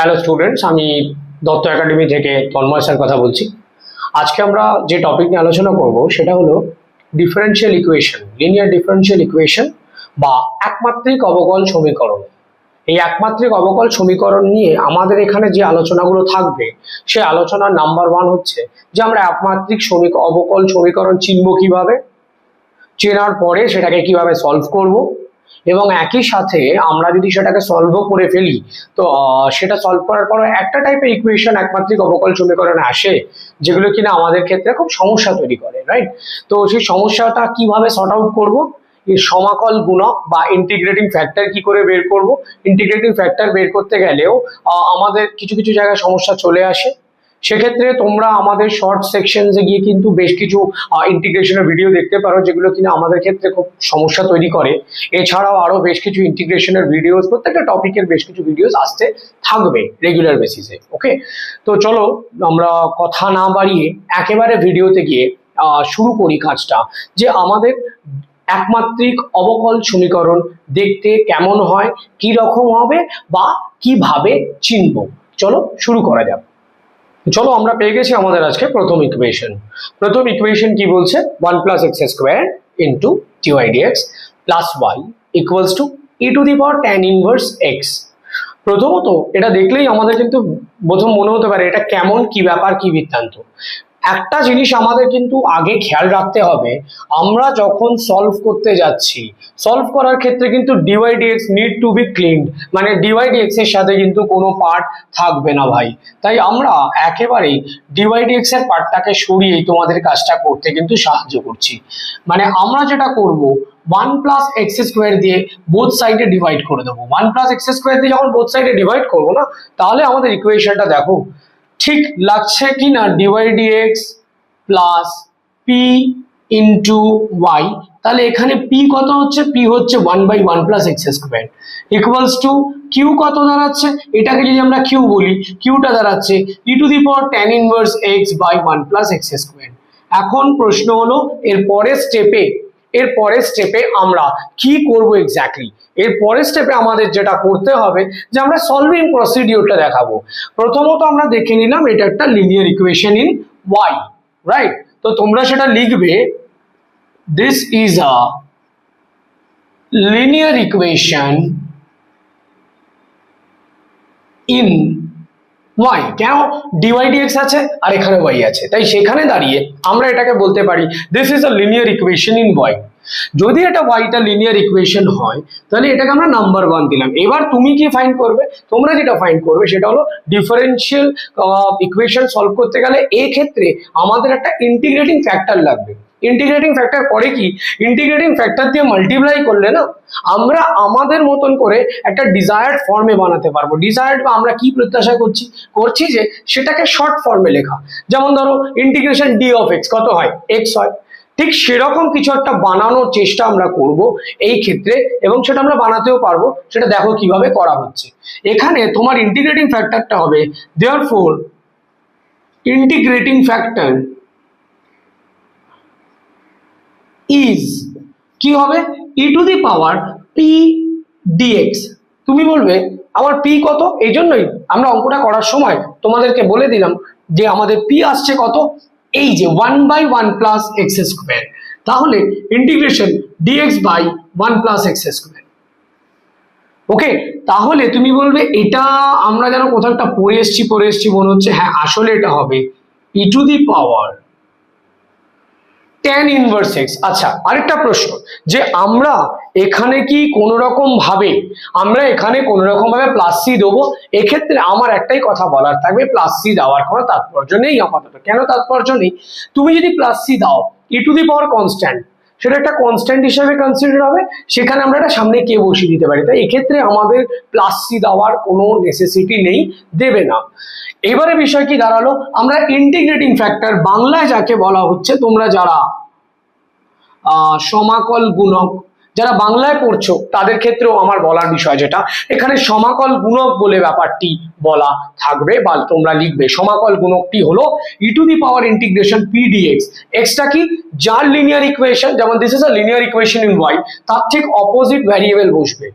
Hello students, আমি Dutta academy থেকে Tanmoy sir কথা বলছি। আজকে আমরা যে টপিক নিয়ে আলোচনা করব সেটা হলো differential equation, linear differential equation বা একমাত্রিক অবকল সমীকরণ। এই একমাত্রিক অবকল সমীকরণ নিয়ে আমাদের এখানে যে আলোচনাগুলো থাকবে সেই আলোচনার নাম্বার 1 হচ্ছে যে আমরা একমাত্রিক অবকল সমীকরণ চিনব কিভাবে, চেনার পরে সেটাকে কিভাবে সলভ করব, এবং একই সাথে আমরা যদি সেটাকে সলভও করে ফেলি তো সেটা সলভ করার পর একটা টাইপের ইকুয়েশন একমাত্রিক অবকল সমীকরণে আসে যেগুলো কিনা আমাদের ক্ষেত্রে খুব সমস্যা তৈরি করে, রাইট? তো সেই সমস্যাটা কিভাবে সর্ট আউট করব, এই সমাকল গুণক বা ইন্টিগ্রেটিং ফ্যাক্টর কি করে বের করব। ইন্টিগ্রেটিং ফ্যাক্টর বের করতে গেলেও আমাদের কিছু কিছু জায়গায় সমস্যা চলে আসে। সেক্ষেত্রে তোমরা আমাদের শর্ট সেকশনসে গিয়ে কিন্তু বেশ কিছু ইন্টিগ্রেশনের ভিডিও দেখতে পারো যেগুলো কিনা আমাদের ক্ষেত্রে খুব সমস্যা তৈরি করে। এছাড়াও আরো বেশ কিছু ইন্টিগ্রেশনের ভিডিওস, প্রত্যেকটা টপিকের বেশ কিছু ভিডিওস আসতে থাকবে রেগুলার বেসিসে। ওকে, তো চলো আমরা কথা না বাড়িয়ে একেবারে ভিডিওতে গিয়ে শুরু করি কাজটা, যে আমাদের একমাত্রিক অবকল সমীকরণ দেখতে কেমন হয়, কি রকম হবে বা কিভাবে চিনব। চলো শুরু করা যাক। চলো, আমরা পেয়ে গেছি আমাদের আজকে প্রথম ইকুয়েশন। প্রথম ইকুয়েশন কি বলছে? 1 + x² into dy dx plus y equals to e to the power tan inverse x। প্রথমত এটা দেখলেই আমাদের কিন্তু প্রথম মনে হতে পারে এটা কেমন, কি ব্যাপার, কি বৃত্তান্ত। একটা জিনিস আমাদের কিন্তু আগে খেয়াল রাখতে হবে, আমরা যখন সলভ করতে যাচ্ছি, সলভ করার ক্ষেত্রে কিন্তু dy dx need to B cleaned, মানে dy dx এর সাথে কিন্তু কোনো পার্ট থাকবে না ভাই। তাই আমরা একেবারেই dy dx এর পার্টটাকে সরিয়েই তোমাদের কাজটা করতে কিন্তু সাহায্য করছি। মানে আমরা যেটা করব 1 + x² দিয়ে বোথ সাইডে ডিভাইড করে দেবো। 1 + x² দিয়ে যখন বোথ সাইডে ডিভাইড করবো না, তাহলে আমাদের ইকুয়েশনটা দেখো ঠিক লাগছে কি না, dy dx plus p into y। তাহলে এখানে p কত হচ্ছে? p হচ্ছে 1/1 + x² ইকুয়ালস টু q কত দাঁড়াচ্ছে? এটাকে যদি আমরা q বলি, qটা দাঁড়াচ্ছে e to the power tan inverse x/1 + x²। এখন প্রশ্ন হলো এর পরের স্টেপে আমরা কি করব এক্স্যাক্টলি। এর পরের স্টেপে আমাদের যেটা করতে হবে যে আমরা সলভিং প্রসিডিওরটা দেখাবো। প্রথমত আমরা দেখে নিলাম এটা একটা linear equation in y, right? তো তোমরা সেটা লিখবে, this is a linear equation in y। কেন? dy dx আছে আর এখানে y আছে, তাই সেখানে দাঁড়িয়ে আমরা এটাকে বলতে পারি this is a linear equation in y। যদি এটা y-টা লিনিয়ার ইকুয়েশন হয় তাহলে এটাকে আমরা নাম্বার 1 দিলাম। এবার তুমি কি ফাইন্ড করবে? তোমরা যেটা ফাইন্ড করবে সেটা হলো ডিফারেনশিয়াল ইকুয়েশন সলভ করতে গেলে এই ক্ষেত্রে আমাদের একটা ইন্টিগ্রেটিং ফ্যাক্টর লাগবে। ইন্টিগ্রেটিং ফ্যাক্টর করে কি, ইন্টিগ্রেটিং ফ্যাক্টর দিয়ে মাল্টিপ্লাই করলে না আমরা আমাদের মতন করে একটা ডিজায়ার্ড ফর্মে বানাতে পারবো। ডিজায়ার্ড বা আমরা কি প্রত্যাশা করছি যে সেটাকে শর্ট ফর্মে লেখা। যেমন ধরো ইন্টিগ্রেশন d অফ x কত হয়? x হয়। ঠিক সেরকম কিছু একটা বানানোর চেষ্টা আমরা করব এই ক্ষেত্রে, এবং সেটা আমরা বানাতেও পারবো। সেটা দেখো কিভাবে করা হচ্ছে। এখানে তোমার ইন্টিগ্রেটিং ফ্যাক্টরটা হবে দেয়ারফর ইন্টিগ্রেটিং ফ্যাক্টর ইজ কি হবে? e to the power p dx। তুমি বলবে আমার p কত? এই জন্যই আমরা অঙ্কটা করার সময় তোমাদেরকে বলে দিলাম যে আমাদের p আসছে কত, এই যে 1/1 + x²। তাহলে ইন্টিগ্রেশন dx/1 + x²। ওকে, তাহলে তুমি বলবে এটা আমরা যেন কোথাও একটা পড়ে এসছি মনে হচ্ছে। হ্যাঁ, আসলে এটা হবে e to the power tan inverse x। আচ্ছা, আরেকটা প্রশ্ন, যে আমরা এখানে কি কোনো রকম ভাবে প্লাস সি দেবো? এক্ষেত্রে আমার একটাই কথা বলার থাকবে, প্লাস সি দেওয়ার কোনো তাৎপর্য নেই আপাতত। কেন তাৎপর্য নেই? তুমি যদি প্লাস সি দাও, ই টু দি পাওয়ার কনস্ট্যান্ট, সেটা একটা কনস্ট্যান্ট হিসেবে কনসিডার হবে। সেখানে আমরা এটা সামনে কে বসিয়ে দিতে পারি, তাই এক্ষেত্রে আমাদের প্লাস সি দেওয়ার কোনো নেসেসিটি নেই, দেবে না। এবারে বিষয় কি দাঁড়ালো, আমরা ইন্টিগ্রেটিং ফ্যাক্টর বাংলায় যাকে বলা হচ্ছে, তোমরা যারা সমাকল গুণক যারা বাংলায় পড়ছো তাদের ক্ষেত্রেও আমার বলার বিষয় যেটা, এখানে সমাকল গুণক বলে ব্যাপারটি বলা থাকবে বা তোমরা লিখবে। সমাকল গুণকটি হলো e to the power integration p dx। Extra কি? যার লিনিয়ার ইকুয়েশন, যেমন this is a linear equation in y, তার ঠিক অপোজিট ভ্যারিয়েবল বসবে।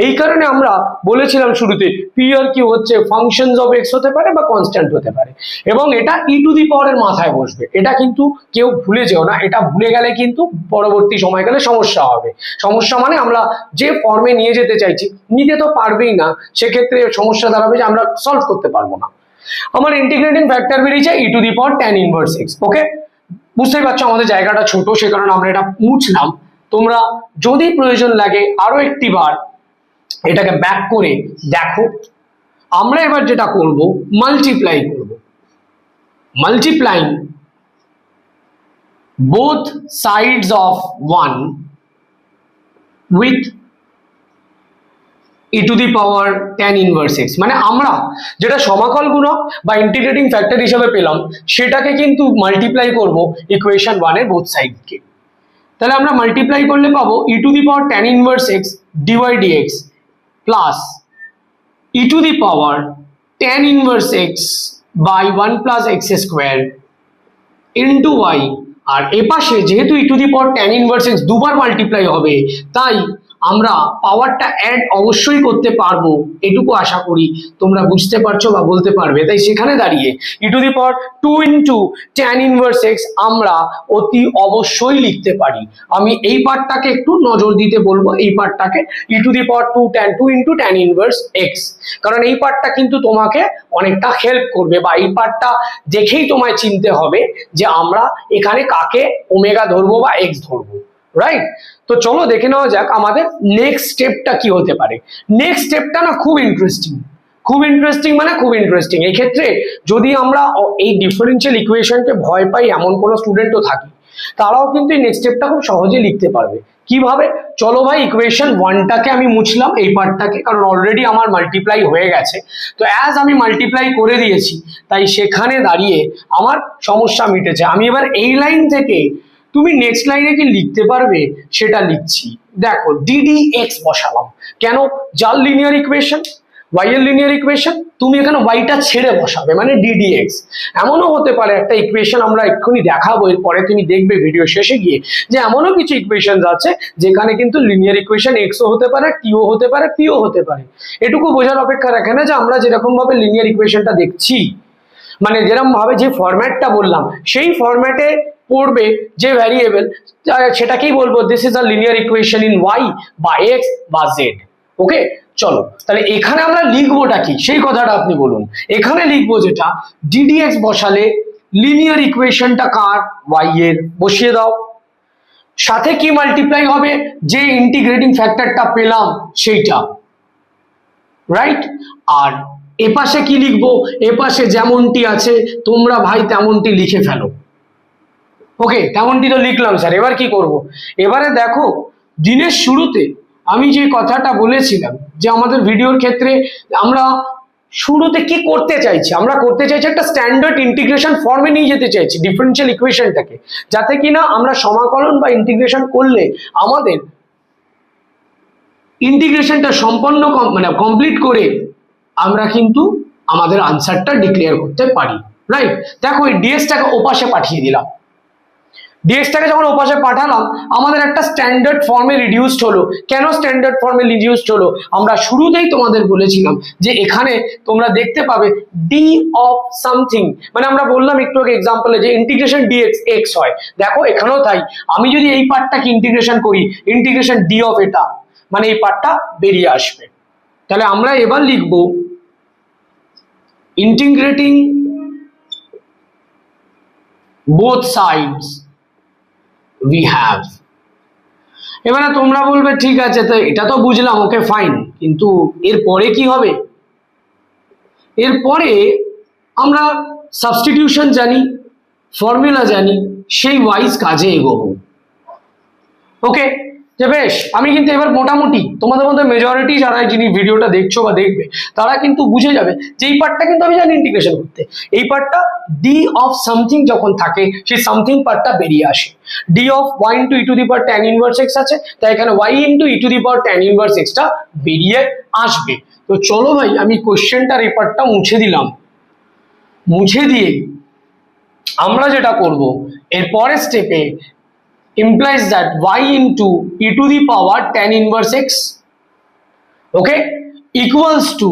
এই কারণে আমরা বলেছিলাম শুরুতে পি আর কিউ হচ্ছে ফাংশনস অফ এক্স হতে পারে বা কনস্ট্যান্ট হতে পারে, এবং এটা ই টু দি পাওয়ারের মাথায় বসবে। এটা কিন্তু কেউ ভুলে যেও না, এটা ভুলে গেলে কিন্তু পরবর্তী সময়কালে সমস্যা হবে। সমস্যা মানে আমরা যে ফর্মে নিয়ে যেতে চাইছি নিতে তো পারবেই না, সেক্ষেত্রে সমস্যা দাঁড়াবে যে আমরা সলভ করতে পারবো না। আমার ইন্টিগ্রেটিং ফ্যাক্টর বেরিয়েছে e to the power tan inverse x. Okay, বুঝতেই পারছো আমাদের জায়গাটা ছোট, সে কারণে আমরা এটা মুছলাম। তোমরা যদি প্রয়োজন লাগে আরো একটি বার এটাকে ব্যাক করে দেখো। আমরা এবার যেটা করব মাল্টিপ্লাই করব, multiplying both sides of 1 with e to the power tan inverse x, মানে আমরা যেটা সমাকল গুণক বা ইন্টিগ্রেটিং ফ্যাক্টর হিসেবে পেলাম সেটাকে কিন্তু মাল্টিপ্লাই করব ইকুয়েশন 1 এর বোথ সাইডকে। তাহলে আমরা মাল্টিপ্লাই করলে পাবো e to the power tan inverse x dy dx plus e to the power tan inverse x by 1 plus x square into y, আর এপাশে যেহেতু e to the power tan inverse x দুবার multiply হবে তাই আমরা পাওয়ারটা add অবশ্যই করতে পারবো, এটুকু আশা করি তোমরা বুঝতে পারছো বা বলতে পারবে। তাই সেখানে দাঁড়িয়ে e to the power 2 into tan inverse x আমরা অতি অবশ্যই লিখতে পারি। আমি এই পার্টটাকে একটু নজর দিতে বলবো, এই পার্টটাকে e to the power 2 into tan inverse x, কারণ এই পার্টটা কিন্তু তোমাকে অনেকটা হেল্প করবে, বা এই পার্টটা দেখেই তোমায় চিনতে হবে যে আমরা এখানে কাকে ওমেগা ধরবো বা এক্স ধরবো, রাইট? তো চলো দেখে নেওয়া যাক আমাদের নেক্সট স্টেপটা কি হতে পারে। নেক্সট স্টেপটা না খুব ইন্টারেস্টিং, খুব ইন্টারেস্টিং মানে খুব ইন্টারেস্টিং। এই ক্ষেত্রে যদি আমরা এই ডিফারেন্সিয়াল ইকুয়েশনকে ভয় পাই এমন কোনো স্টুডেন্টও থাকি, তারাও কিন্তু এই নেক্সট স্টেপটা খুব সহজে লিখতে পারবে। কিভাবে? চলো ভাই, ইকুয়েশন 1টাকে আমি মুছলাম এই পার্টটাকে, কারণ অলরেডি আমার মাল্টিপ্লাই হয়ে গেছে। তো অ্যাজ আমি মাল্টিপ্লাই করে দিয়েছি তাই সেখানে দাঁড়িয়ে আমার সমস্যা মিটেছে। আমি এবার এই লাইন থেকে তুমি নেক্সট লাইনে কি লিখতে পারবে সেটা লিখছি। দেখো ডিডি এক্স বসালাম, কেন? জাল লিনিয়ার ইকুয়েশন, ওয়াই এর লিনিয়ার ইকুয়েশন, তুমি এখানে ওয়াইটা ছেড়ে বসাবে মানে ডিডি এক্স। এমনও হতে পারে একটা ইকুয়েশন আমরা এক্ষুনি দেখাবো, এরপরে তুমি দেখবে ভিডিও শেষে গিয়ে যে এমনও কিছু ইকুয়েশন আছে যেখানে কিন্তু লিনিয়ার ইকুয়েশন এক্সও হতে পারে, টিও হতে পারে, পিও হতে পারে। এটুকু বোঝার অপেক্ষা রাখে না যে আমরা যেরকম ভাবে লিনিয়ার ইকুয়েশনটা দেখছি, মানে যেরকম ভাবে যে ফরম্যাটটা বললাম সেই ফরম্যাটে পড়বে যে ভ্যারিয়েবল সেটাকেই বলবো this is a linear equation in y বা এক্স বা জেড। ওকে, চলো তাহলে এখানে আমরা লিখবোটা কি সেই কথাটা আপনি বলুন। এখানে লিখবো যেটা ডিডিএক্স বসালে লিনিয়ার ইকুয়েশনটা কার, ওয়াই এর, বসিয়ে দাও। সাথে কি মাল্টিপ্লাই হবে? যে ইন্টিগ্রেটিং ফ্যাক্টরটা পেলাম সেইটা, রাইট? আর এপাশে কি লিখবো? এপাশে যেমনটি আছে তোমরা ভাই তেমনটি লিখে ফেলো। ওকে, তেমনটি তো লিখলাম স্যার, এবার কি করব? এবারে দেখো দিনের শুরুতে আমি যে কথাটা বলেছিলাম যে আমাদের ভিডিওর ক্ষেত্রে আমরা শুরুতে কি করতে চাইছি, আমরা করতে চাইছি একটা স্ট্যান্ডার্ড ইন্টিগ্রেশন ফর্মে নিয়ে যেতে চাইছি ডিফারেন্সিয়াল ইকুয়েশনটাকে, যাতে কিনা আমরা সমাকলন বা ইন্টিগ্রেশন করলে আমাদের ইন্টিগ্রেশনটা সম্পন্ন মানে কমপ্লিট করে আমরা কিন্তু আমাদের আনসারটা ডিক্লেয়ার করতে পারি, রাইট? দেখো এই ডিএক্সটাকে ওপাশে পাঠিয়ে দিলাম, ডিএক্সটাকে যখন ওপাশে পাঠালাম আমাদের একটা স্ট্যান্ডার্ড ফর্মে রিডিউসড হলো। কেন স্ট্যান্ডার্ড ফর্মে রিডিউসড হলো? আমরা শুরুতেই তোমাদের বলেছিলাম যে এখানে তোমরা দেখতে পাবে ডি অফ সামথিং, মানে আমরা বললাম একটু আগে এক্সাম্পলে যে ইন্টিগ্রেশন ডিএক্স এক্স হয়, দেখো এখানেও তাই। আমি যদি এই পার্টটাকে ইন্টিগ্রেশন করি ইন্টিগ্রেশন ডি অফ এটা, মানে এই পার্টটা বেরিয়ে আসবে। তাহলে আমরা এবার লিখব integrating both sides we have। এবারে তোমরা বলবে ঠিক আছে, তো এটা তো বুঝলাম, ওকে ফাইন, কিন্তু এরপরে কি হবে? এরপরে আমরা সাবস্টিটিউশন জানি, ফর্মুলা জানি, সেই ওয়াইজ কাজে এগোবো। ওকে, যে বেশ, আমি কিন্তু এবার মোটামুটি তোমাদের মধ্যে মেজরিটি যারা যিনি ভিডিওটা দেখছো বা দেখবে তারা কিন্তু বুঝে যাবে যে এই পার্টটা কিন্তু আমি জানি ইন্টিগ্রেশন করতে। এই পার্টটা ডি অফ সামথিং যখন থাকে সেই সামথিং পার্টটা বেরিয়ে আসে। D of y into e to the power tan inverse x আছে, তাই এখানে y into e to the power tan inverse এক্সটা বেরিয়ে আসবে। তো চলো ভাই, আমি কোশ্চেনটার এই পার্টটা মুছে দিলাম। মুছে দিয়ে আমরা যেটা করব এর পরের স্টেপে implies that y into e to the power tan inverse x okay, equals to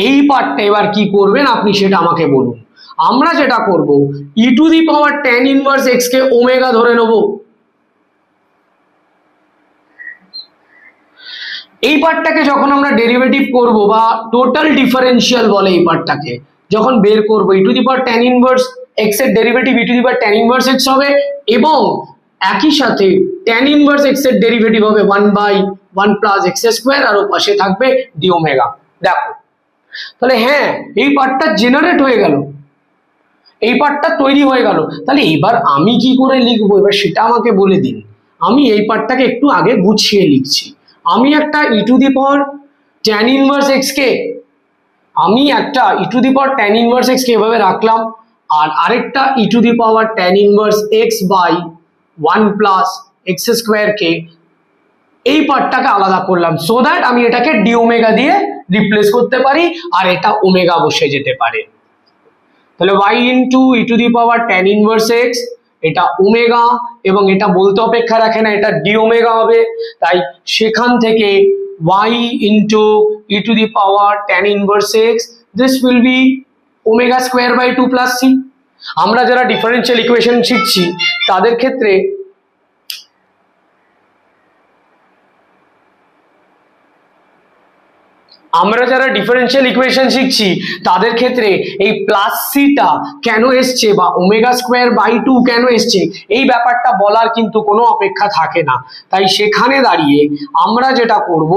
এই পার্টটা এবার কি করবেন আপনি সেটা আমাকে বলুন। আমরা যেটা করব e to the power tan inverse x কে ওমেগা ধরে নেব। এই পার্টটাকে যখন আমরা ডেরিভেটিভ করব বা টোটাল ডিফারেন্সিয়াল বলে এই পার্টটাকে যখন বের করব e to the power tan inverse x এর derivative e to the power tan inverse x হবে এবং একই সাথে tan ইনভার্স এক্স এর ডেরিভেটিভ হবে 1/1 প্লাস এক্স স্কোয়ার আর ওর পাশে থাকবে ডি ওমেগা। দেখো তাহলে হ্যাঁ এই পার্টটা জেনারেট হয়ে গেল, এই পার্টটা তৈরি হয়ে গেল। তাহলে এবার আমি কি করে লিখবো এবার সেটা আমাকে বলে দিন। আমি এই পার্টটাকে একটু আগে গুছিয়ে লিখছি। আমি একটা e to the power tan inverse x কে tan ইনভার্স এক্স কে এভাবে রাখলাম আর আরেকটা e to the power tan inverse x by 1 plus x square কে এই পার্টটাকে আলাদা করলাম সো দ্যাট আমি এটাকে ডি ওমেগা দিয়ে রিপ্লেস করতে পারি আর এটা ওমেগা বসে যেতে পারে। তাহলে y into e to the power tan inverse x এটা ওমেগা এবং এটা বলতে অপেক্ষা রাখে না এটা ডি ওমেগা হবে, তাই সেখান থেকে y into e to the power tan inverse x this will be omega square by 2 plus c. আমরা যারা ডিফারেন্সিয়াল ইকুয়েশন শিখছি তাদের ক্ষেত্রে এই প্লাস সিটা কেন এসছে বা ওমেগা স্কোয়ার বাই 2 কেন এসছে এই ব্যাপারটা বলার কিন্তু কোনো অপেক্ষা থাকে না। তাই সেখানে দাঁড়িয়ে আমরা যেটা করব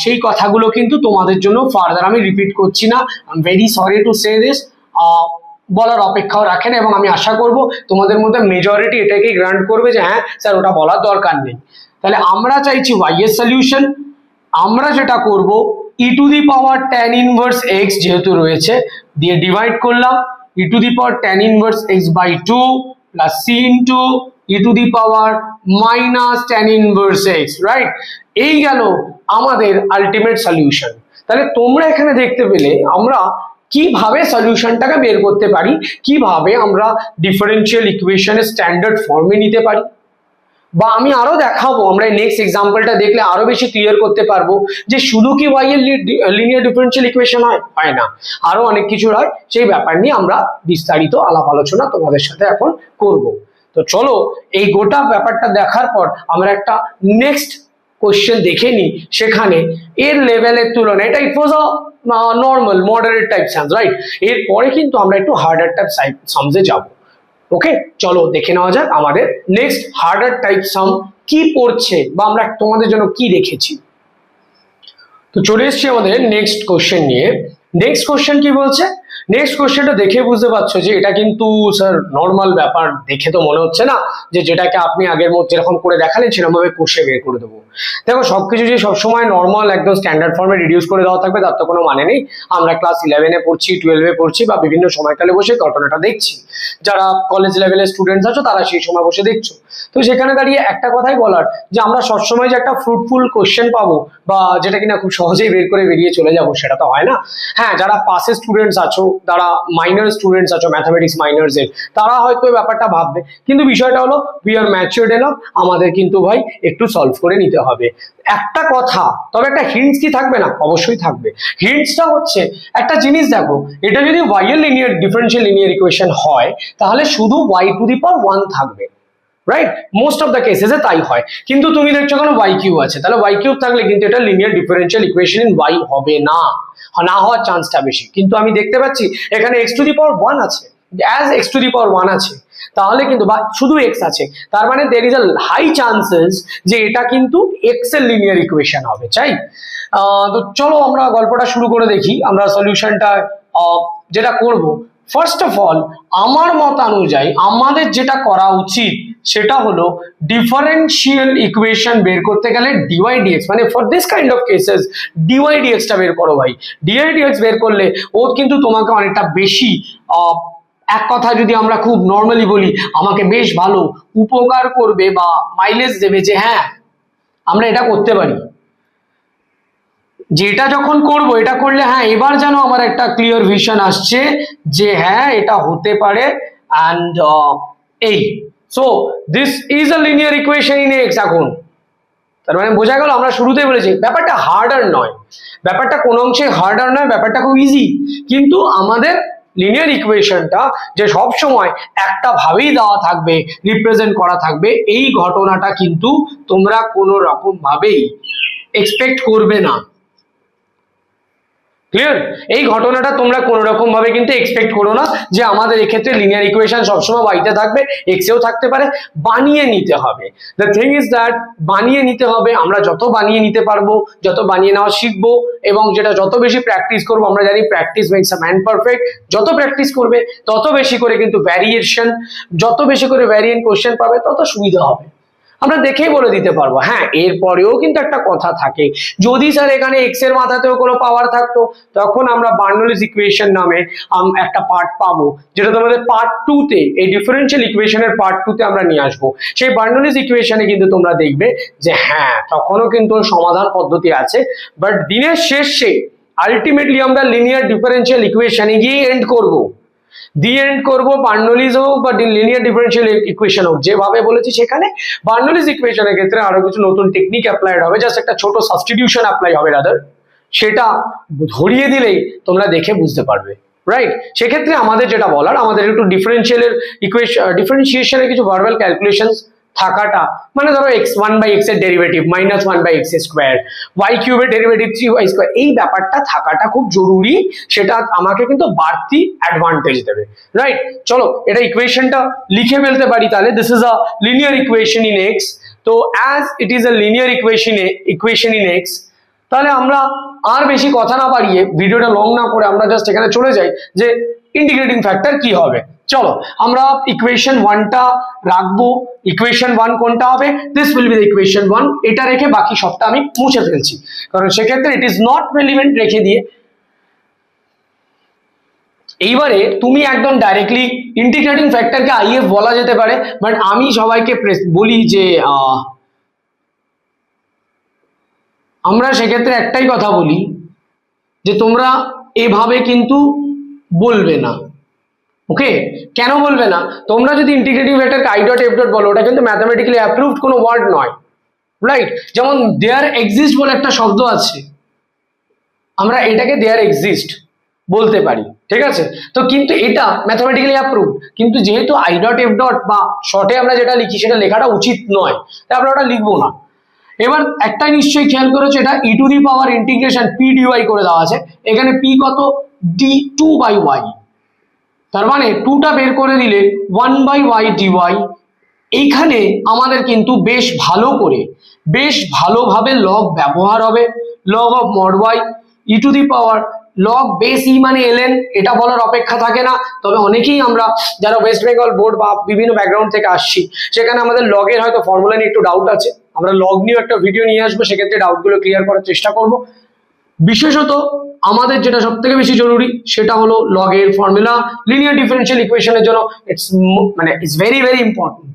সেই কথাগুলো কিন্তু তোমাদের জন্য ফার্দার আমি রিপিট করছি না। I am very sorry to say this, বলার অপেক্ষাও রাখে না এবং আমি আশা করব তোমাদের মধ্যে মেজরিটি এটাকেই গ্রান্ট করবে যে হ্যাঁ স্যার ওটা বলার দরকার নেই। তাহলে আমরা চাইছি y এর সলিউশন। আমরা যেটা করব e to the power tan inverse x যেহেতু রয়েছে দিয়ে ডিভাইড করলাম e to the power tan inverse x by 2 plus C into e to the power minus tan inverse x, right? এই গেল আমাদের আলটিমেট সলিউশন। তাহলে তোমরা এখানে দেখতে পেলে আমরা কিভাবে সলিউশনটাকে বের করতে পারি, কিভাবে আমরা ডিফারেন্সিয়াল ইকুয়েশনের স্ট্যান্ডার্ড ফর্মে নিতে পারি, বা আমি আরো দেখাবো আমরা নেক্সট এক্সাম্পলটা দেখলে আরো বেশি ক্লিয়ার করতে পারবো যে শুধু কি y এর লিনিয়ার ডিফারেন্সিয়াল ইকুয়েশন হয় না, আরো অনেক কিছু হয়। সেই ব্যাপার নিয়ে আমরা বিস্তারিত আলাপ আলোচনা তোমাদের সাথে এখন করব। তো চলো এই গোটা ব্যাপারটা দেখার পর আমরা একটা নেক্সট কোশ্চেন দেখে নিই। সেখানে এর লেভেলের তুলনায় এটা it was a normal moderate type sums, right? এরপরে কিন্তু আমরা একটু হার্ডার টাইপ সামসে যাব। ওকে, চলো দেখে নেওয়া যাক আমাদের নেক্সট হার্ডার টাইপ সাম কি পড়ছে বা আমরা তোমাদের জন্য কি রেখেছি। তো চলে এসেছি আমাদের নেক্সট কোশ্চেন নিয়ে। নেক্সট কোশ্চেন কি বলছে? নেক্সট কোশ্চেনটা দেখে বুঝতে পারছো যে এটা কিন্তু স্যার নর্মাল ব্যাপার দেখে তো মনে হচ্ছে না যে যেটাকে আপনি আগের মধ্যে যেরকম করে দেখালেন সেরকম ভাবে কষে বের করে দেবো। দেখো সবকিছু যে সবসময় নর্মাল একদম স্ট্যান্ডার্ড ফর্মে রিডিউস করে দেওয়া থাকবে তার তো কোনো মানে নেই। আমরা ক্লাস 11-এ পড়ছি, 12-এ পড়ছি বা বিভিন্ন সময়কালে বসে ঘটনাটা দেখছি। যারা কলেজ লেভেলের স্টুডেন্টস আছো তারা সেই সময় বসে দেখছো। তো সেখানে দাঁড়িয়ে একটা কথাই বলার যে আমরা সবসময় যে একটা ফ্রুটফুল কোশ্চেন পাবো বা যেটা কিনা খুব সহজেই বের করে বেরিয়ে চলে যাবো সেটা তো হয় না। হ্যাঁ, যারা পাসের স্টুডেন্টস আছো, যারা মাইনর স্টুডেন্টস আছো ম্যাথামেটিক্স মাইনরস এর, তারা হয়তো এই ব্যাপারটা ভাববে, কিন্তু বিষয়টা হলো উই আর ম্যাচিউরড এনাফ, আমাদের কিন্তু ভাই একটু সলভ করে নিতে হবে। একটা কথা, তবে একটা হিন্টস কি থাকবে না? অবশ্যই থাকবে। হিন্টসটা হচ্ছে একটা জিনিস দেখো, এটা যদি y এর লিনিয়ার ডিফারেন্সিয়াল লিনিয়ার ইকুয়েশন হয় তাহলে শুধু y টু দি পাওয়ার 1 থাকবে, রাইট? মোস্ট অফ দ্য কেসেসে তাই হয়। কিন্তু তুমি দেখছো কোনো y কিউব আছে, তাহলে y কিউব থাকলে কিন্তু এটা linear differential equation in y হবে না, না হওয়ার চান্সটা বেশি। কিন্তু আমি দেখতে পাচ্ছি এখানে x টু দি পাওয়ার 1 আছে, অ্যাজ x টু দি পাওয়ার 1 আছে তাহলে কিন্তু বা শুধু x আছে, তার মানে there is a high chances যে এটা কিন্তু x এর লিনিয়ার ইকুয়েশন হবে, চাই? তো চলো আমরা গল্পটা শুরু করে দেখি। আমরা সলিউশনটা যেটা করব, ফার্স্ট অফ অল আমার মতানুযায়ী আমাদের যেটা করা উচিত সেটা হলো ডিফারেন্সিয়াল ইকুয়েশন বের করতে গেলে ডিওয়াই ডিএক্স, মানে for this kind of cases dy ডিএক্সটা বের করো ভাই। ডিওয়াই ডিএক্স বের করলে ও কিন্তু তোমাকে অনেকটা বেশি, এক কথা যদি আমরা খুব নর্মালি বলি, আমাকে বেশ ভালো উপকার করবে বা মাইলেজ দেবে যে হ্যাঁ আমরা এটা করতে পারি, যেটা যখন করব এটা করলে হ্যাঁ এবার যেন আমার একটা ক্লিয়ার ভিশন আসছে যে হ্যাঁ এটা হতে পারে। অ্যান্ড এই so this is a linear equation in x. এখন তার মানে বোঝা গেল, আমরা শুরুতেই বলেছি ব্যাপারটা হার্ডার নয়, ব্যাপারটা কোনো অংশে হার্ডার নয়, ব্যাপারটা খুব ইজি। কিন্তু আমাদের লিনিয়ার ইকুয়েশনটা যে সব সময় একটা ভাবেই দেওয়া থাকবে, রিপ্রেজেন্ট করা থাকবে, এই ঘটনাটা কিন্তু তোমরা কোনো রকম ভাবেই এক্সপেক্ট করবে না। ক্লিয়ার? এই ঘটনাটা তোমরা কোনো রকম ভাবে কিন্তু এক্সপেক্ট করো না যে আমাদের এক্ষেত্রে লিনিয়ার ইকুয়েশন সবসময় ওয়াইতে থাকবে, এক্সেও থাকতে পারে। বানিয়ে নিতে হবে। দ্য থিং ইজ দ্যাট বানিয়ে নিতে হবে। আমরা যত বানিয়ে নিতে পারবো, যত বানিয়ে নেওয়া শিখবো, এবং যেটা যত বেশি প্র্যাকটিস করবো, আমরা জানি practice makes a man perfect, যত প্র্যাকটিস করবে তত বেশি করে কিন্তু ভ্যারিয়েশন, যত বেশি করে ভ্যারিয়েন্ট কোশ্চেন পাবে তত সুবিধা হবে। আমরা দেখেই বলে দিতে পারবো। হ্যাঁ, এরপরেও কিন্তু একটা কথা থাকে, যদি স্যার এখানে এক্স এর মাথাতেও কোনো পাওয়ার থাকতো, তখন আমরা বার্নৌলিস ইকুয়েশন নামে একটা পার্ট পাবো, যেটা তোমাদের পার্ট 2 তে, এই ডিফারেন্সিয়াল ইকুয়েশনের পার্ট 2 তে আমরা নিয়ে আসবো। সেই বার্নৌলিস ইকুয়েশনে কিন্তু তোমরা দেখবে যে হ্যাঁ, তখনও কিন্তু সমাধান পদ্ধতি আছে, বাট দিনের শেষে আলটিমেটলি আমরা লিনিয়ার ডিফারেন্সিয়াল ইকুয়েশনে গিয়ে এন্ড করবো। বার্নৌলিস হোক বা লিনিয়ার ডিফারেন্সিয়াল ইকুয়েশন হোক, যেভাবে বলেছি সেখানে বার্নৌলিস ইকুয়েশনের ক্ষেত্রে আরো কিছু নতুন টেকনিক অ্যাপ্লাইড হবে, জাস্ট একটা ছোট সাবস্টিটিউশন অ্যাপ্লাই হবে রাদার, সেটা ধরিয়ে দিলেই তোমরা দেখে বুঝতে পারবে। রাইট? সেক্ষেত্রে আমাদের যেটা বলার, আমাদের একটু ডিফারেন্সিয়ালের ইকুয়েশন, ডিফারেন্সিয়েশনের কিছু ভার্বাল ক্যালকুলেশন থাকাটা, মানে ধরো x1 বাই x এর derivative -1 by x square, y কিউবের ডেরিভেটিভ 3y স্কোয়ার, এই ব্যাপারটা থাকাটা খুব জরুরি। সেটা আমাকে কিন্তু বাড়তি অ্যাডভান্টেজ দেবে। রাইট? চলো এটা ইকুয়েশনটা লিখে ফেলতে পারি তাহলে। This is a linear equation in x। তো as it is a linear equation in x, তাহলে আমরা আর বেশি কথা না বাড়িয়ে, ভিডিওটা লং না করে আমরা জাস্ট এখানে চলে যাই যে ইন্টিগ্রেটিং ফ্যাক্টর কি হবে। চলো আমরা ইকুয়েশন 1টা রাখবো। ইকুয়েশন 1 কোনটা হবে? This will B the equation 1। এটা রেখে বাকি সবটা আমি মুছে ফেলছি, কারণ সেক্ষেত্রে ইট ইজ নট রেলিভেন্ট রেখে দিয়ে। এইবারে তুমি একদম ডাইরেক্টলি ইন্টিগ্রেটিং ফ্যাক্টরকে আইএফ বলা যেতে পারে, বাট আমি সবাইকে বলি যে আমরা সেক্ষেত্রে একটাই কথা বলি যে তোমরা এভাবে কিন্তু বলবে না। ওকে? কেন বলবে না? তোমরা যদি ইন্টিগ্রেটিং ফ্যাক্টরকে আই ডট এফ ডট বলো, ওটা কিন্তু ম্যাথমেটিক্যালি অ্যাপ্রুভড কোনো ওয়ার্ড নয়। রাইট? যেমন দেয়ার এক্সিস্ট বলে একটা শব্দ আছে, আমরা এটাকে দেয়ার এক্সিস্ট বলতে পারি, ঠিক আছে? তো কিন্তু এটা ম্যাথমেটিক্যালি অ্যাপ্রুভড, কিন্তু যেহেতু আই ডট এফ ডট বা শর্টে আমরা যেটা লিখি সেটা লেখাটা উচিত নয়, তাই আমরা ওটা লিখবো না। এবার একটা নিশ্চয়ই খেয়াল করেছো, এটা e to the power integration P dy করে দেওয়া আছে। এখানে পি কত? D 2 by y. তার মানে 2টা বের করে দিলে 1 বাই ওয়াই ডিওয়াই। এইখানে আমাদের কিন্তু বেশ ভালোভাবে লগ ব্যবহার হবে। Log of mod y e to the power log base e মানে এলএন, এটা বলার অপেক্ষা থাকে না। তবে অনেকেই আমরা যারা ওয়েস্ট বেঙ্গল বোর্ড বা বিভিন্ন ব্যাকগ্রাউন্ড থেকে আসছি, সেখানে আমাদের লগের হয়তো ফর্মুলা নিয়ে একটু ডাউট আছে। আমরা লগ নিয়ে একটা ভিডিও নিয়ে আসবো, সেক্ষেত্রে ডাউটগুলো ক্লিয়ার করার চেষ্টা করব। বিশেষত আমাদের যেটা সব থেকে বেশি জরুরি সেটা হলো লগের ফর্মুলা। লিনিয়ার ডিফারেন্সিয়াল ইকুয়েশনের জন্য ইটস ভেরি ভেরি ইম্পর্টেন্ট।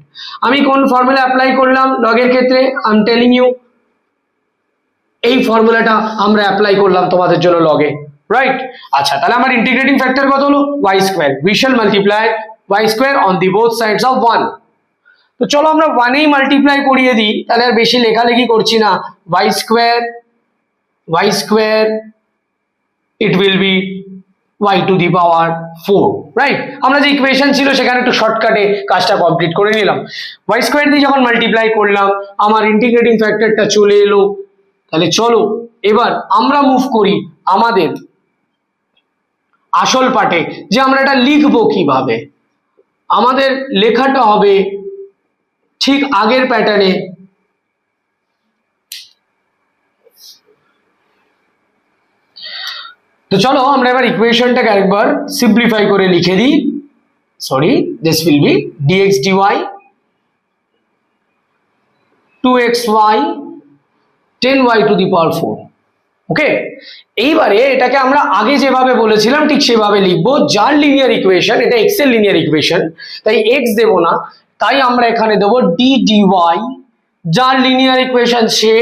আমি কোন ফর্মুলা অ্যাপ্লাই করলাম লগের ক্ষেত্রে? আই এম টেলিং ইউ, এই ফর্মুলাটা আমরা অ্যাপ্লাই করলাম তোমাদের জন্য লগে। রাইট? আচ্ছা, তাহলে আমার ইন্টিগ্রেটিং ফ্যাক্টর কত হলো? y square. We shall multiply y square on the both sides of 1। তো চলো আমরা 1এই মাল্টিপ্লাই করিয়ে দিই, তাহলে আর বেশি লেখালেখি করছি না। y square it will be y to the power 4। Right? আমরা যে ইকুয়েশন ছিল সেখানে একটু শর্টকাটে কাজটা কমপ্লিট করে নিলাম। y স্কয়ার দিয়ে যখন মাল্টিপ্লাই করলাম, আমার ইন্টিগ্রেটিং ফ্যাক্টরটা চলে এলো। তাহলে চলো এবার আমরা মুভ করি আমাদের আসল পার্টে, যে আমরা এটা লিখবো কিভাবে। আমাদের লেখাটা হবে ঠিক আগের প্যাটার্নে। তো চলো আমরা এবার ইকুয়েশনটাকে একবার সিম্পলিফাই করে লিখে দিই। Sorry, this will B dx dy 2xy 10y to the power 4। ওকে? এইবারে এটাকে আমরা আগে যেভাবে বলেছিলাম ঠিক সেভাবে লিখবো। যার লিনিয়ার ইকুয়েশন, এটা x এর লিনিয়ার ইকুয়েশন, তাই x দেব না, তাই আমরা এখানে দেবো d dy। যার linear equation say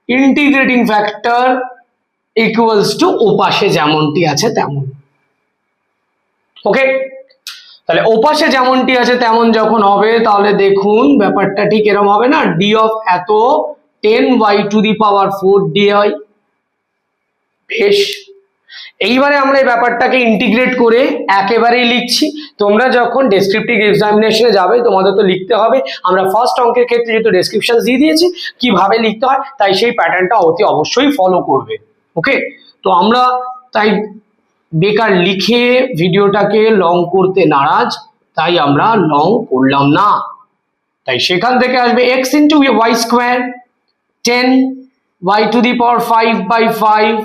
integrating factor equals to ওপাশে যেমনটি আছে তেমন। ওকে? তাহলে ওপাশে যেমনটি আছে তেমন যখন হবে, তাহলে দেখুন ব্যাপারটা ঠিক এরকম হবে না, ডি অফ এত 10y to the power 4 dy। বেশ, এইবারে আমরা এই ব্যাপারটাকে ইন্টিগ্রেট করে একেবারেই লিখছি। তোমরা যখন ডেসক্রিপটিভ এক্সামিনেশনে যাবে তোমাদের তো লিখতে হবে। আমরা ফার্স্ট অঙ্কের ক্ষেত্রে যেহেতু ডেসক্রিপশন দিয়ে দিয়েছি কিভাবে লিখতে হয়, তাই সেই প্যাটার্নটা অতি অবশ্যই ফলো করবে। ওকে, তো আমরা তাই বেকার লিখে ভিডিওটাকে লং করতে নারাজ, তাই আমরা লং করলাম না। তাই সেখান থেকে আসবে x into y square 10y to the power 5/5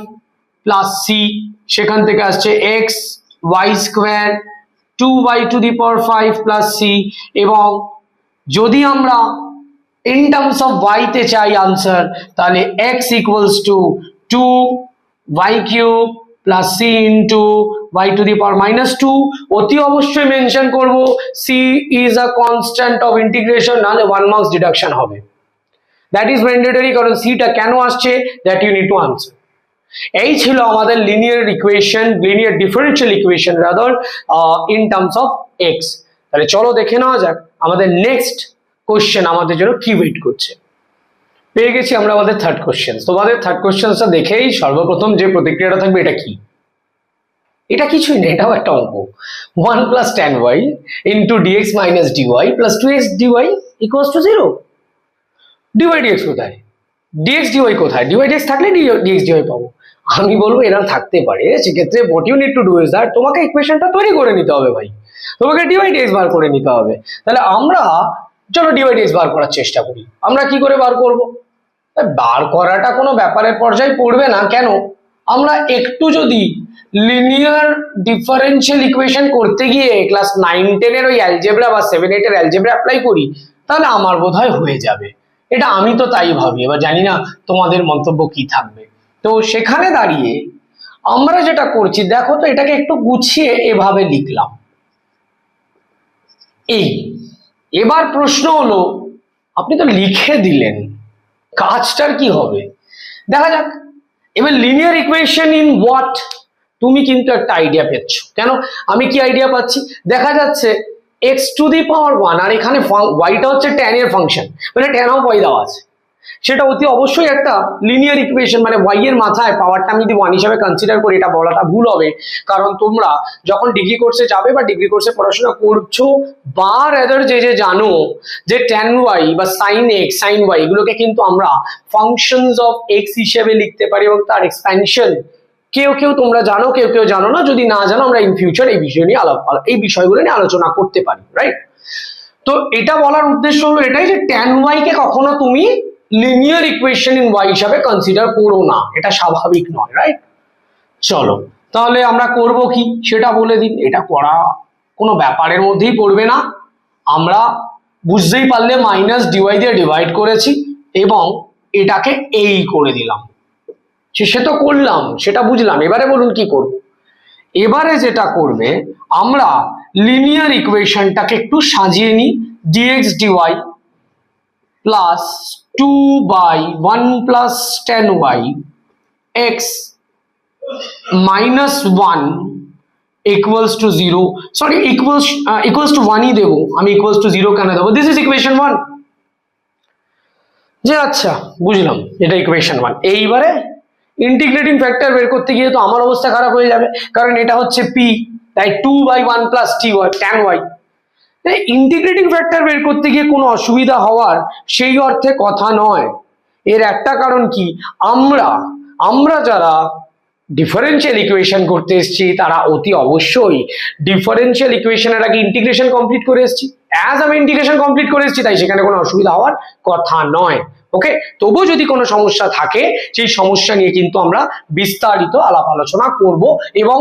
plus c, সেখান থেকে আসছে x y square 2y to the power 5 plus c. এবং যদি আমরা ইন টার্মস অফ y তে চাই আনসার, তাহলে x equals to 2y cube plus C into y to the power -2। অতি অবশ্যই মেনশন করব c is a constant of integration, নাহলে 1 মার্কস ডিডাকশন হবে। দ্যাট ইজ ম্যান্ডেটরি, কারণ সিটা কেন আসছে that you need to answer. এই ছিল আমাদের linear equation, linear differential equation rather in terms of x. তাহলে চলো দেখে নেওয়া যাক আমাদের নেক্সট কোশ্চেন আমাদের জন্য কি ওয়েট করছে। পেয়ে গেছি আমরা আমাদের থার্ড কোশ্চেন। তোমাদের থার্ড কোশ্চেনটা দেখেই সর্বপ্রথম যে প্রতিক্রিয়াটা থাকবে, এটা কি? এটা কিছুই না, এটাও একটা অঙ্ক। 1 plus tan y into dx minus dy plus 2x dy equals to 0। dy dx কোথায়? dx dy কোথায়? dy dx থাকলে dx dy পাবো। আমি বলবো এরা থাকতে পারে, সেক্ষেত্রে what you need to do is that তোমাকে ইকুয়েশনটা তৈরি করে নিতে হবে ভাই, তোমাকে dy dx বার করে নিতে হবে। তাহলে আমরা চলো dy dx বার করার চেষ্টা করি। আমরা কি করে বার করব? বার করাটা কোনো ব্যাপারের পর্যায়ে পড়বে না। কেন? আমরা একটু যদি লিনিয়ার ডিফারেনশিয়াল ইকুয়েশন করতে গিয়ে ক্লাস 9-10 এর ওই অ্যালজেব্রা বা 7-8 এর অ্যালজেব্রা অ্যাপ্লাই করি, তাহলে আমার বোধহয় হয়ে যাবে। এটা আমি তো তাই ভাবি, এবার জানি না তোমাদের মন্তব্য কি থাকবে। তো সেখানে দাঁড়িয়ে আমরা যেটা করছি, দেখো তো এটাকে একটু গুছিয়ে এভাবে লিখলাম। এই এবার প্রশ্ন হলো, আপনি তো লিখে দিলেন, কাজটার কি হবে দেখা যাক। এবার লিনিয়ার ইকুয়েশন ইন হোয়াট, তুমি কিন্তু একটা আইডিয়া পেয়েছ। কেন আমি কি আইডিয়া পাচ্ছি? দেখা যাচ্ছে x টু দি পাওয়ার 1 আর এখানে yটা হচ্ছে tan এর ফাংশন, মানে tan অফ y দেওয়া আছে। সেটা অতি অবশ্যই একটা লিনিয়ার ইকুয়েশন, মানে y এর মাথায় পাওয়ারটা আমি যদি 1 হিসেবে কনসিডার করি, এটা বলাটা ভুল হবে। কারণ তোমরা যখন ডিগ্রি কোর্সে যাবে বা ডিগ্রি কোর্সে পড়াশোনা করছো, বা রাদার যে জানো যে tan y বা sin x sin y এগুলোকে কিন্তু আমরা ফাংশনস অফ x হিসেবে লিখতে পারি, এবং তার এক্সপ্যানশন কেউ কেউ তোমরা জানো, কেউ কেউ জানো না। যদি না জানো, আমরা ইন ফিউচার এই বিষয় নিয়ে এই বিষয়গুলো নিয়ে আলোচনা করতে পারি, রাইট? তো এটা বলার উদ্দেশ্য হলো এটাই যে tan y কে কখনো তুমি লিনিয়ার ইকুয়েশন ইন y হিসাবে কনসিডার করো না, এটা স্বাভাবিক নয়, রাইট? চলো তাহলে আমরা করব কি সেটা বলে দিন। এটা করা কোনো ব্যাপারের মধ্যেই পড়বে না, আমরা বুঝতেই পারলে মাইনাস ডিওয়াই দিয়ে ডিভাইড করেছি এবং এটাকে এই করে দিলাম। সে তো করলাম, সেটা বুঝলাম। এবারে বলুন কি করব। এবারে যেটা করবে, আমরা লিনিয়ার ইকুয়েশনটাকে একটু সাজিয়ে নিই। dx dy plus 2/1 plus tan y x minus 1 equals to 0, sorry equals to 1ই দেবো আমি, ইকুয়ালস টু 0 কেন দেবো? This is equation 1। যে আচ্ছা বুঝলাম, এটা ইকুয়েশন 1। এইবারে ইন্টিগ্রেটিং ফ্যাক্টর বের করতে গিয়ে তো আমার অবস্থা খারাপ হয়ে যাবে, কারণ এটা হচ্ছে p, তাই 2/1 plus tan y। Integrating factor বের করতে গিয়ে কোনো অসুবিধা হওয়ার সেই অর্থে কথা নয়। এর একটা কারণ কি, আমরা যারা ডিফারেনশিয়াল ইকুয়েশন করতে এসেছি তারা অতি অবশ্যই ডিফারেনশিয়াল ইকুয়েশনের আগে ইন্টিগ্রেশন কমপ্লিট করে এসেছি। অ্যাজ আমি ইন্টিগ্রেশন কমপ্লিট করে এসেছি, তাই সেখানে কোনো অসুবিধা হওয়ার কথা নয়। ওকে, তবুও যদি কোনো সমস্যা থাকে, সেই সমস্যা নিয়ে কিন্তু আমরা বিস্তারিত আলাপ আলোচনা করব। এবং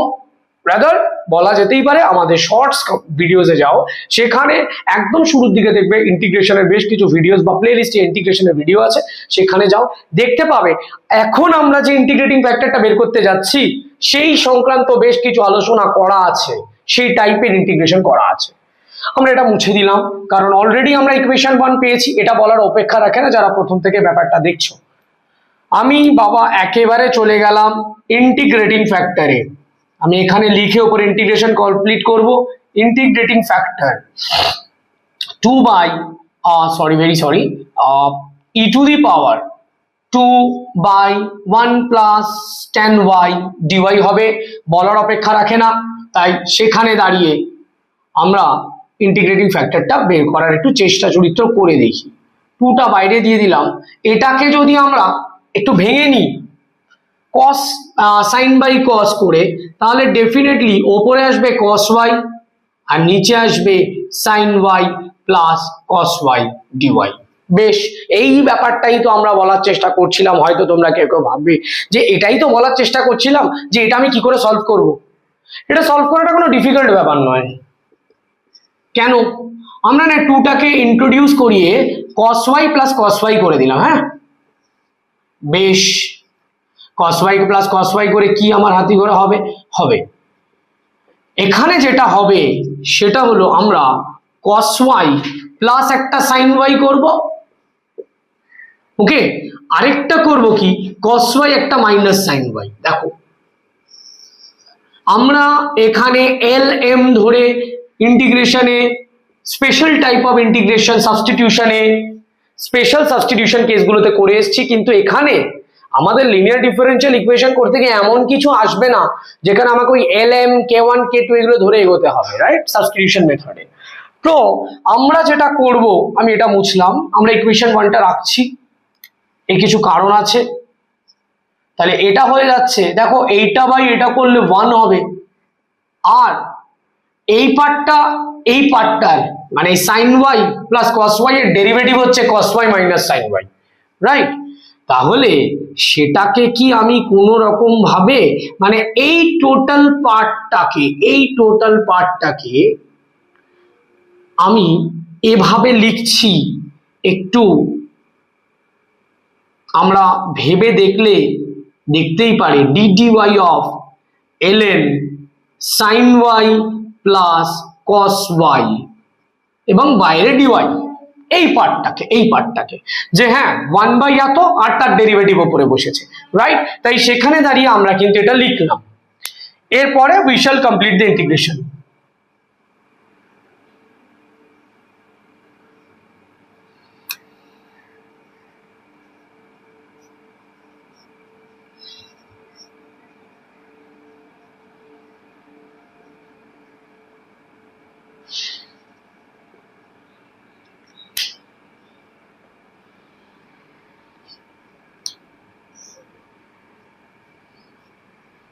রাদার বলা যেতেই পারে আমাদের শর্টস ভিডিওসে যাও, সেখানে একদম শুরুর দিকে দেখবে ইন্টিগ্রেশনের বেশ কিছু ভিডিওস বা প্লে লিস্টে ইন্টিগ্রেশনের ভিডিও আছে, সেখানে যাও দেখতে পাবে। এখন আমরা যে ইন্টিগ্রেটিং ফ্যাক্টরটা বের করতে যাচ্ছি সেই সংক্রান্ত বেশ কিছু আলোচনা করা আছে, সেই টাইপের ইন্টিগ্রেশন করা আছে। আমরা এটা মুছে দিলাম, কারণ অলরেডি আমরা ইকুয়েশন 1 পেয়েছি। এটা বলার অপেক্ষা রাখে না যারা প্রথম থেকে ব্যাপারটা দেখছো। আমি বাবা একেবারে চলে গেলাম ইন্টিগ্রেটিং ফ্যাক্টরে। আমি এখানে লিখে উপর ইন্টিগ্রেশন কমপ্লিট করব। Integrating factor 2 by e to the power 2/1 plus tan y dy হবে, বলার অপেক্ষা রাখে না, তাই সেখানে দাঁড়িয়ে আমরা ইন্টিগ্রেটিং ফ্যাক্টরটা বের করার একটু চেষ্টা চরিত্র করে দেখি। 2টা বাইরে দিয়ে দিলাম, এটাকে যদি আমরা একটু ভেঙে নিই cos sin বাই cos করে, তাহলে ডেফিনেটলি ওপরে আসবে cos y আর নিচে আসবে sin y plus cos y dy। বেশ, এই ব্যাপারটাই তো আমরা বলার চেষ্টা করছিলাম। হয়তো তোমরা কেউ কেউ ভাববে যে এটাই তো বলার চেষ্টা করছিলাম যে এটা আমি কি করে সলভ করব। এটা সলভ করাটা কোনো ডিফিকাল্ট ব্যাপার নয়। কেন? আমরা না 2টাকে ইন্ট্রোডিউস করিয়ে cos y plus cos y করে দিলাম। হ্যাঁ বেশ, cos y plus cos y করে কি আমার হাতি ঘোড়া হবে? হবে এখানে যেটা হবে সেটা হলো আমরা cos y প্লাস একটা sin y করব, ওকে, আরেকটা করব কি cos y একটা মাইনাস sin y। দেখো আমরা এখানে lm ধরে ইন্টিগ্রেশনে স্পেশাল টাইপ অফ ইন্টিগ্রেশন সাবস্টিটিউশনে স্পেশাল সাবস্টিটিউশন কেসগুলোতে করে এসেছি, কিন্তু এখানে আমাদের লিনিয়ার ডিফারেনশিয়াল ইকুয়েশন করতে গিয়ে এমন কিছু আসবে না যেখানে আমাকে ওই lm k1 k2 এগুলো ধরে এগোতে হবে, রাইট, সাবস্টিটিউশন মেথডে। তো আমরা যেটা করব, আমি এটা মুছলাম, আমরা ইকুয়েশন 1টা রাখছি, এই কিছু কারণ আছে, তাহলে এটা হয়ে যাচ্ছে। দেখো এইটা বাই এটা করলে 1 হবে, আর এই পার্টটার মানে sin y plus cos y এর ডেরিভেটিভ হচ্ছে cos y minus sin y, right. তাহলে সেটাকে কি আমি কোনো রকম ভাবে মানে এই টোটাল পার্টটাকে আমি এভাবে লিখছি, একটু আমরা ভেবে দেখতেই পারি dy of ln sin y plus cos y এবং বাইরে dy, এই পার্টটাকে যে হ্যাঁ 1 বাই এত আর তার ডেরিভেটিভ উপরে বসেছে, রাইট। তাই সেখানে দাঁড়িয়ে আমরা কিন্তু এটা লিখলাম। এরপরে we shall complete the integration.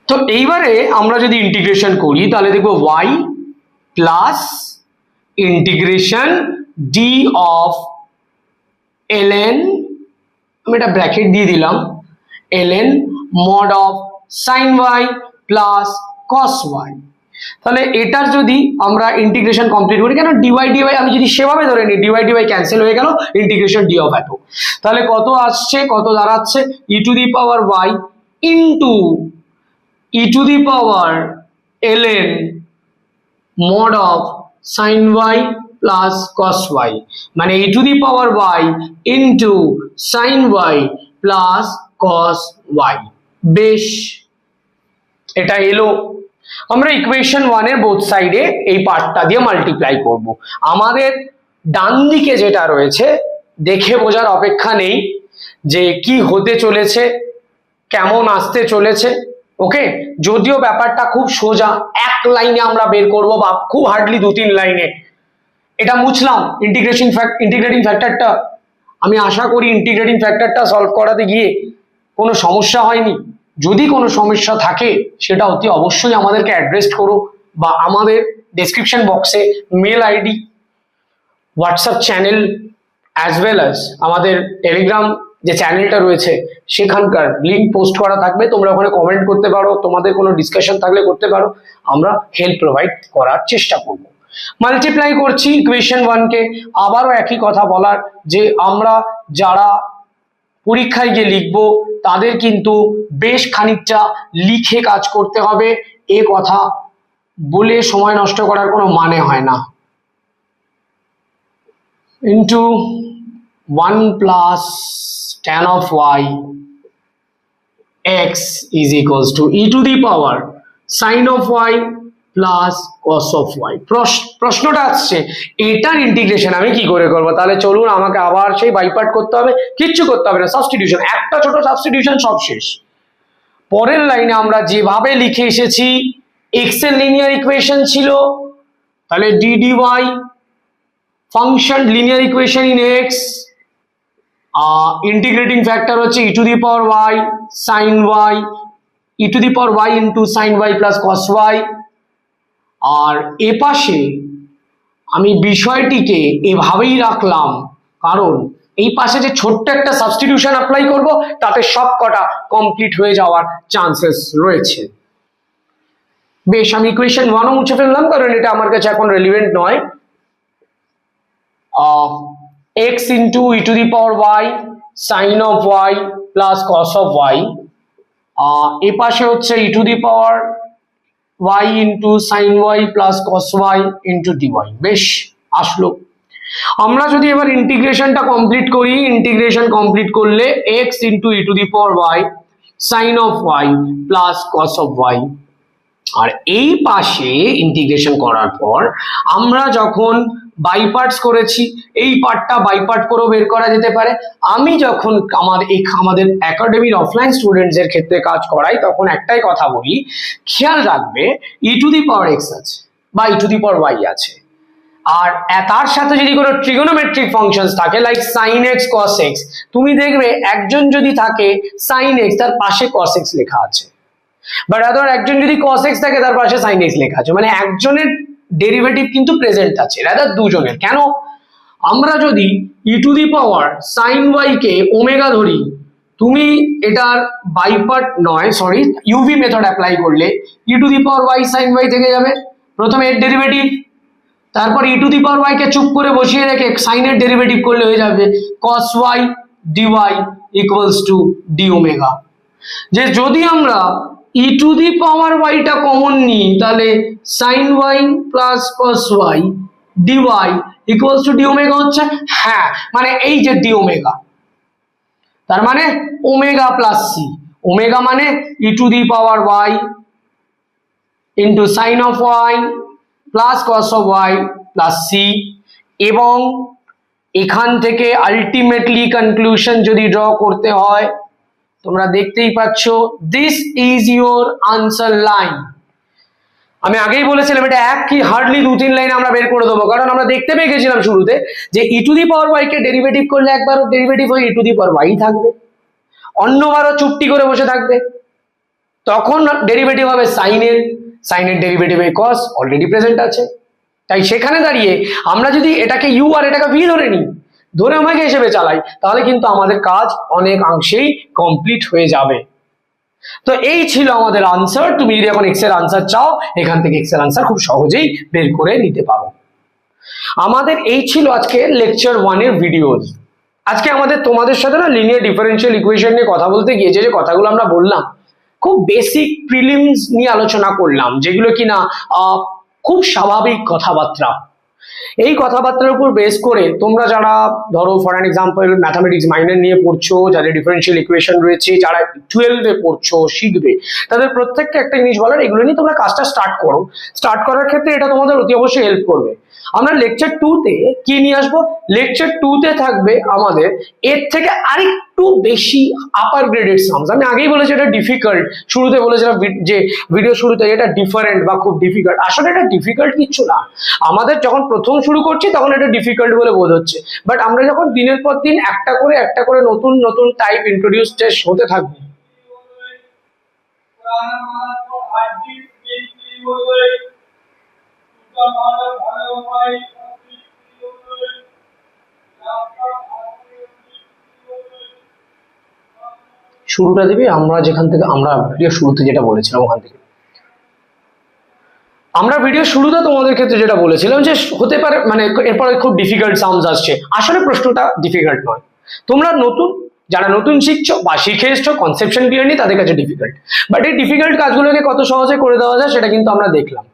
তো এইবারে আমরা যদি ইন্টিগ্রেশন করি তাহলে দেখবো y plus integration d of ln, আমি এটা ব্র্যাকেট দিয়ে দিলাম, ln mod of sin y plus cos y। তাহলে এটার যদি আমরা ইন্টিগ্রেশন কমপ্লিট করি, কেন dy আমি যদি সেভাবে ধরে নিই dy ক্যান্সেল হয়ে গেল, ইন্টিগ্রেশন d অফ এত, তাহলে কত আসছে, কত দাঁড়াচ্ছে e to the power y into e to the power ln mod of sin y plus cos y, মানে e to the power y into sin y plus cos y। বেশ, এটা এলো। আমরা ইকুয়েশন 1 এর বোথ সাইডে এই পার্টটা দিয়ে মাল্টিপ্লাই করব। আমাদের ডান দিকে যেটা রয়েছে দেখে বোঝার অপেক্ষা নেই যে কি হতে চলেছে, কেমন আসতে চলেছে, ওকে। যদিও ব্যাপারটা খুব সোজা, এক লাইনে আমরা বের করব বা খুব হার্ডলি 2-3 লাইনে। এটা মুছলাম ইন্টিগ্রেটিং ফ্যাক্টরটা। আমি আশা করি ইন্টিগ্রেটিং ফ্যাক্টরটা সলভ করাতে গিয়ে কোনো সমস্যা হয়নি। যদি কোনো সমস্যা থাকে সেটা অতি অবশ্যই আমাদেরকে অ্যাড্রেস করো, বা আমাদের ডেসক্রিপশন বক্সে mail ID, WhatsApp channel as well as আমাদের টেলিগ্রাম যে চ্যানেলটা রয়েছে সেখানকার লিঙ্ক পোস্ট করা থাকবে, তোমরা ওখানে কমেন্ট করতে পারো, তোমাদের কোনো ডিসকাশন থাকলে করতে পারো, আমরা হেল্প প্রোভাইড করার চেষ্টা করব। মাল্টিপ্লাই করছি ইকুয়েশন 1 কে। আবারও একই কথা বলার যে আমরা যারা পরীক্ষায় গিয়ে লিখবো তাদের কিন্তু বেশ খানিকটা লিখে কাজ করতে হবে, এ কথা বলে সময় নষ্ট করার কোনো মানে হয় না। Into 1 plus tan of y x is equals to e to the power sin of y plus cos of y. প্রশ্নটা আসছে এটার ইন্টিগ্রেশন আমি কি করে করবো? তাহলে চলুন, আমাকে আবার সেই বাই পার্ট করতে হবে, কিচ্ছু করতে হবে না, সাবস্টিটিউশন, একটা ছোট সাবস্টিটিউশন, সব শেষ। পরের লাইনে আমরা যেভাবে লিখে এসেছি, এক্স এর লিনিয়ার ইকুয়েশন ছিল, তাহলে d d y function linear equation in x, integrating factor হচ্ছে e to the power y sine y, e to the power y into sine y plus cos y. আর এ পাশে আমি বিষয়টিকে এভাবেই রাখলাম, কারণ এই পাশে যে ছোট্ট একটা সাবস্টিটিউশন অ্যাপ্লাই করব, তাতে সব কটা কমপ্লিট হয়ে যাওয়ার চান্সেস রয়েছে। বেশ, আমি ইকুয়েশন 1ও মুছে ফেললাম, কারণ এটা আমার কাছে এখন রেলিভেন্ট নয়। x into e to the power y sine of y plus cos of y, এ পাশে হচ্ছে e to the power y into sine y plus cos y into dy. বেশ, আসলো। আমরা যদি এবার ইন্টিগ্রেশনটা কমপ্লিট করি, ইন্টিগ্রেশন কমপ্লিট করলে x into e to the power y sine of y plus cos of y. আর এই পাশে ইন্টিগ্রেশন করার পর আমরা যখন বাই পার্টস করেছি, এই পার্টটা বাই পার্ট করেও বের করা যেতে পারে। আমি যখন আমাদের একাডেমির অফলাইন স্টুডেন্টসদের ক্ষেত্রে কাজ করাই, তখন একটাই কথা বলি, খেয়াল রাখবে ই টু দি পাওয়ার এক্স আছে বা ই টু দি পাওয়ার ওয়াই আছে, আর তার সাথে যদি কোনো ট্রিগোনোমেট্রিক ফাংশনস থাকে like sine x cos x, তুমি দেখবে একজন যদি থাকে সাইন এক্স, তার পাশে কস এক্স লেখা আছে, বাট আদার একজন যদি cos x থাকে, তার পাশে sin x লেখা আছে, মানে একজনের ডেরিভেটিভ কিন্তু প্রেজেন্ট আছে, রাদার দুজনের। কেন? আমরা যদি e to the power sin y কে ওমেগা ধরি, তুমি এটার বাই পার্ট নয়, সরি, ইউভি মেথড অ্যাপ্লাই করলে e to the power y sin y থেকে যাবে, প্রথমে এর ডেরিভেটিভ, তারপর ই টু দি পাওয়ার y কে চুপ করে বসিয়ে রেখে sin এর ডেরিভেটিভ করলে হয়ে যাবে cos y dy equals to d omega. যে যদি আমরা ই টু দি পাওয়ার ওয়াইটা কমন নিই, তাহলে sine y plus cos y dy equals to d omega হচ্ছে, হ্যাঁ, মানে এই যে ডি ওমেগা, তার মানে ওমেগা প্লাস সি, ওমেগা মানে e to the power y into sine of y plus cos of y plus c. এবং এখান থেকে আলটিমেটলি কনক্লুশন যদি ড্র করতে হয়, তোমরা দেখতেই পাচ্ছ, this is your answer line. আমি আগেই বলেছিলাম এটা এক কি হার্ডলি 2-3 লাইন আমরা বের করে দেবো, কারণ আমরা দেখতে পেয়ে গেছিলাম শুরুতে যে e to the power y কে ডেরিভেটিভ করলে একবার ডেরিভেটিভ হয়ে ই টু দি পাওয়ার ওয়াই থাকবে, অন্যবারও চুপটি করে বসে থাকবে, তখন ডেরিভেটিভ হবে সাইনের, সাইনের ডেরিভেটিভে কস অলরেডি প্রেজেন্ট আছে। তাই সেখানে দাঁড়িয়ে আমরা যদি এটাকে ইউ আর এটাকে ভি ধরে নিই, ধরে আমাকে হিসেবে চালাই, তাহলে কিন্তু আমাদের কাজ অনেকাংশেই কমপ্লিট হয়ে যাবে। তো এই ছিল আমাদের আনসার। তুমি যদি এখন এক্স এর আনসার চাও, এখান থেকে এক্স এর আনসার খুব সহজেই বের করে নিতে পারো। আমাদের এই ছিল আজকে লেকচার 1 এর ভিডিওস। আজকে আমাদের তোমাদের সাথে না লিনিয়ার ডিফারেন্সিয়াল ইকুয়েশন নিয়ে কথা বলতে গিয়ে যে কথাগুলো আমরা বললাম, খুব বেসিক প্রিলিমস নিয়ে আলোচনা করলাম, যেগুলো কিনা খুব স্বাভাবিক কথাবার্তা। এই কথাবার্তার উপর বেস করে তোমরা যারা ধরো for an example mathematics minor নিয়ে পড়ছো, যাদের ডিফারেন্সিয়াল ইকুয়েশন রয়েছে, যারা 12-এ পড়ছো শিখবে, তাদের প্রত্যেককে একটা জিনিস বলার, এগুলো নিয়ে তোমরা কাজটা স্টার্ট করো। স্টার্ট করার ক্ষেত্রে এটা তোমাদের অতি অবশ্যই হেল্প করবে। আমরা লেকচার 2-তে কি নিয়ে আসবো? লেকচার 2-তে থাকবে আমাদের এর থেকে আরেকটু বেশি আপার গ্রেডেড সামস। আমি আগেই বলেছি এটা ডিফিকাল্ট, শুরুতে বলেছিলাম যে ভিডিও শুরুতে এটা ডিফারেন্ট বা খুব ডিফিকাল্ট, আসলে এটা ডিফিকাল্ট কিচ্ছু না। আমাদের যখন প্রথম শুরু করছি তখন এটা ডিফিকাল্ট বলে বোধ হচ্ছে, বাট আমরা যখন দিনের পর দিন একটা করে নতুন নতুন টাইপ ইন্ট্রোডিউস হতে থাকবে, শুরুটা দিবি আমরা যেখান থেকে আমরা ভিডিও শুরুতে যেটা বলেছিলাম ওখান থেকে। আমরা ভিডিও শুরুতে তোমাদের ক্ষেত্রে যেটা বলেছিলাম যে হতে পারে মানে এরপরে খুব ডিফিকাল্ট সাউন্ডস আসছে, আসলে প্রশ্নটা ডিফিকাল্ট নয়। তোমরা নতুন, যারা নতুন শিখছো বা শিখে এসছো, কনসেপশন ক্লিয়ার নেই, তাদের কাছে ডিফিকাল্ট, বাট এই ডিফিকাল্ট কাজগুলোকে কত সহজে করে দেওয়া যায় সেটা কিন্তু আমরা দেখলাম।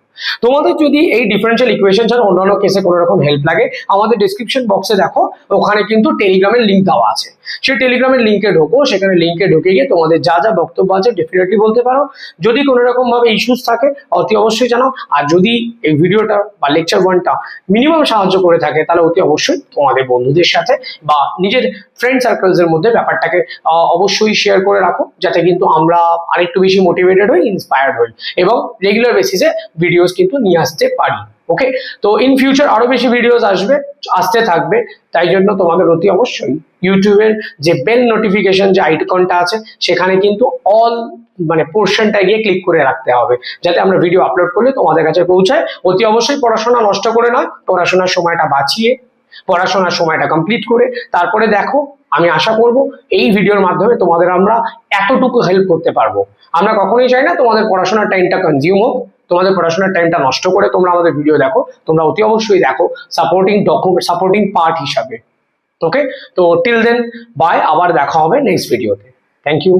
তোমাদের যদি এই ডিফারেন্সিয়াল ইকুয়েশন ছাড়া অন্যান্য কেসে কোনো রকম হেল্প লাগে, আমাদের ডিসক্রিপশন বক্সে দেখো, ওখানে কিন্তু টেলিগ্রামের লিঙ্ক দেওয়া আছে। সেই টেলিগ্রামের লিঙ্কে ঢোকো, সেখানে লিঙ্কে ঢুকে গিয়ে তোমাদের যা যা বক্তব্য আছে ডেফিনেটলি বলতে পারো। যদি কোনো রকম ভাবে ইস্যুস থাকে অতি অবশ্যই জানাও। আর যদি এই ভিডিওটা বা লেকচার ওয়ানটা মিনিমাম সাহায্য করে থাকে, তাহলে অতি অবশ্যই তোমাদের বন্ধুদের সাথে বা নিজের ফ্রেন্ড সার্কেলস এর মধ্যে ব্যাপারটাকে অবশ্যই শেয়ার করে রাখো, যাতে কিন্তু আমরা আরেকটু বেশি মোটিভেটেড হই, ইন্সপায়ার্ড হই এবং রেগুলার বেসিসে ভিডিওস কিন্তু নিয়ে আসতে পারি। ওকে, তো ইন ফিউচার আরো বেশি ভিডিওস আসতে থাকবে। তাই জন্য তোমাদের অতি অবশ্যই ইউটিউবের যে বেল নোটিফিকেশন যে আইকনটা আছে, সেখানে কিন্তু অল মানে পোর্শনটা গিয়ে ক্লিক করে রাখতে হবে, যাতে আমরা ভিডিও আপলোড করলে তোমাদের কাছে পৌঁছায়। অতি অবশ্যই পড়াশোনা নষ্ট করে নয়, পড়াশোনার সময়টা বাঁচিয়ে পড়াশোনার সময়টা কমপ্লিট করে তারপরে দেখো। আমি আশা করব এই ভিডিওর মাধ্যমে তোমাদের আমরা এতটুকু হেল্প করতে পারবো। আমরা কখনোই চাই না তোমাদের পড়াশোনার টাইমটা কনজিউম হোক, তোমাদের পড়াশোনার টাইমটা নষ্ট করে তোমরা আমাদের ভিডিও দেখো। তোমরা অতি অবশ্যই দেখো সাপোর্টিং পার্ট হিসাবে। ওকে, তো টিল দেন বাই, আবার দেখা হবে নেক্সট ভিডিওতে। Thank you.